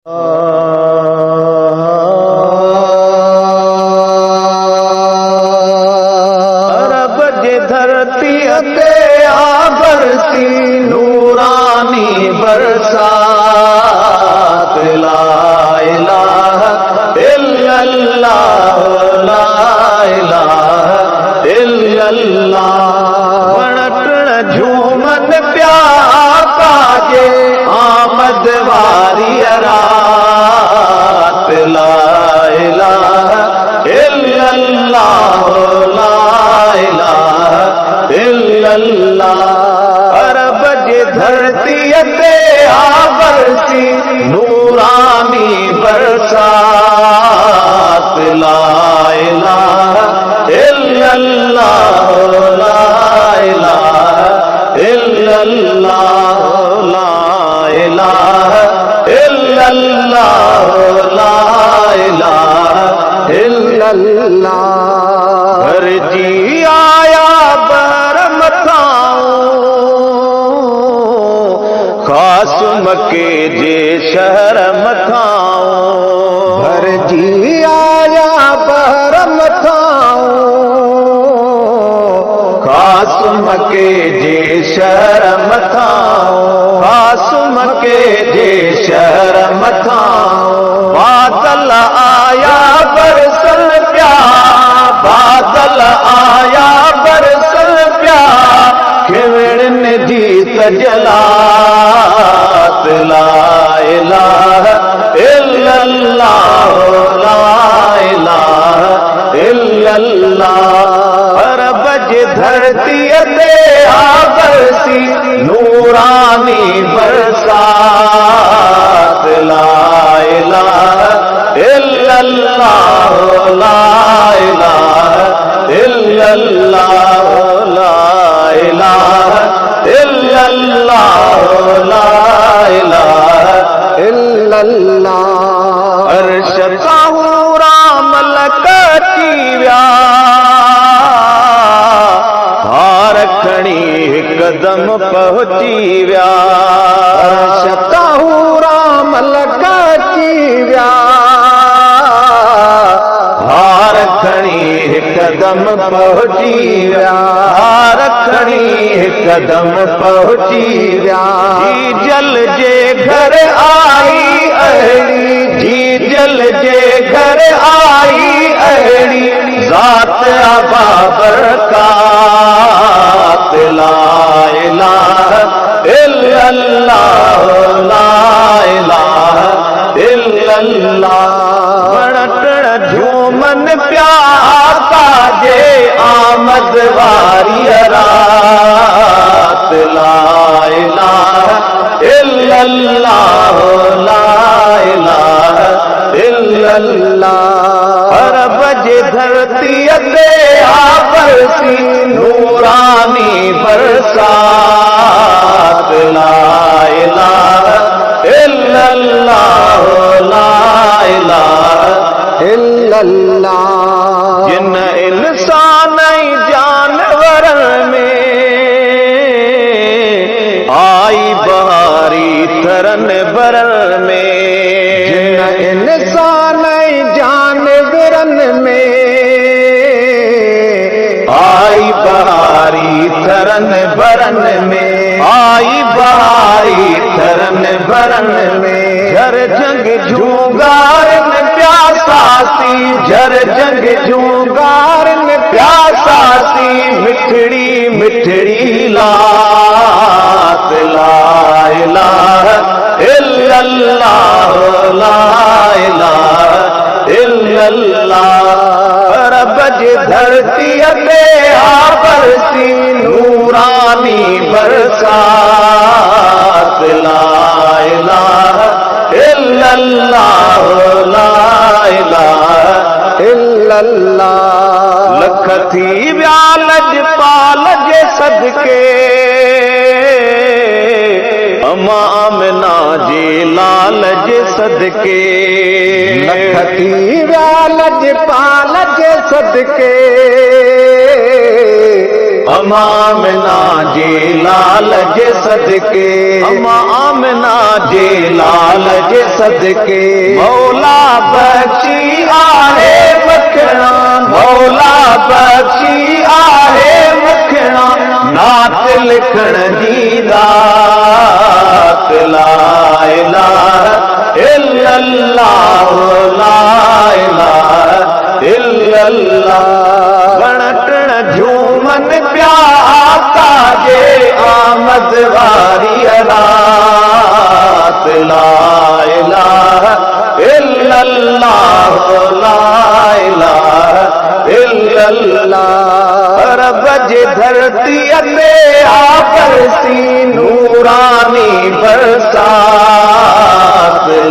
अरब जे धरती ते बरसी नूरानी बरसात। ला इलाहा इल्लल्लाह, ला इलाहा इल्लल्लाह। वण टिण झूमन प्या काजे आमद वारी रात। ला इलाहा इल्लल्लाह, ला इलाहा इल्लल्लाह। अरब जे धरती ते बरसी नूरानी बरसात। ला इलाहा इल्लल्लाह, ला इलाहा इल्लल्लाह, ला इलाहा इल्लल्लाह, ला इलाहा इल्लल्लाह। घर जी आया बर मथाऊं खास मके जे शहर मथाऊं। घर जी आया बर मथाऊं खास मके जे शहर मथाऊं। खास मके जे शहर मथाऊं। बादल आया बरसल प्या, बादल आया बरसल प्या खिवड़न जी तजलात। ला इलाहा इल्लल्लाह, ला इलाहा इल्लल्लाह। अरब जे धरती ते बरसी नूरानी बरसात। ला इलाहा इल्लल्लाह, ला इलाहा इल्लल्लाह, ला इलाहा इल्लल्लाह, ला इलाहा इल्लल्लाह। अर्श ताहूं राम लकची व्या हार खणी कदम पहुंची व्या। अर्श ताहूं राम लकची व्या हार खणी कदम पहुंची व्या। हार खणी कदम पहुंची व्या। जी जल जे घर आई अहिड़ी, जी जल जे घर आई अहिड़ी ज़ात अबा बरकात। ला इलाहा इल्लल्लाह, ला इलाहा इल्लल्लाह। वण टिण झूमन प्या काजे आमद वारी रात। ला इलाहा इल्लल्लाह, ला इलाहा इल्लल्लाह। अरब जे धरती ते बरसी नूरानी बरसात। ला इलाहा इल्लल्लाह, ला इलाहा इल्लल्लाह। जिन इंसान जानवरन में आई बहारी थरन बरन में। जिन इंसान जानवरन में आई बहारी थरन बरन में। आई बहारी थरन बरन में। झर जंग झूंगारन प्यासासी, झर जंग झूंगारन प्यासासी मिठड़ी मिठड़ी लात। ला इलाहा इल्लल्लाह, ला इलाहा इल्लल्लाह। अरब जे धरती ते बरसी नूरानी बरसात। ला इलाहा इल्लल्लाह, ला इलाहा इल्लल्लाह। लख थी व्या लजपाल जे सदके अमा आमिना जे लाल जे सदके। लख थी व्या लजपाल जे सदके अम्मा आमिना जे लाल जे सदके अम्मा आमिना जे लाल जे सदके मौला बख्शी आहे मखणा मौला बख्शी आहे मखणा नात लिखण जी दात ला इलाहा इल्लल्लाह ला इलाहा इल्लल्लाह वण टिण झूमन पिया आका जे आमद वारी रात ला इलाहा इल्लल्लाह ला इलाहा इल्लल्लाह रब जे धरती ते आ बरसी नूरानी बरसात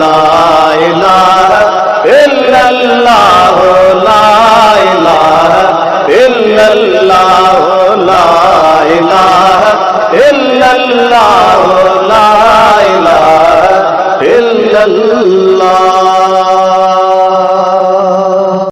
ला इलाहा इल्लल्लाह ला इलाहा इल्लल्लाह ला इलाहा इल्लल्लाह ला इलाहा इल्लल्लाह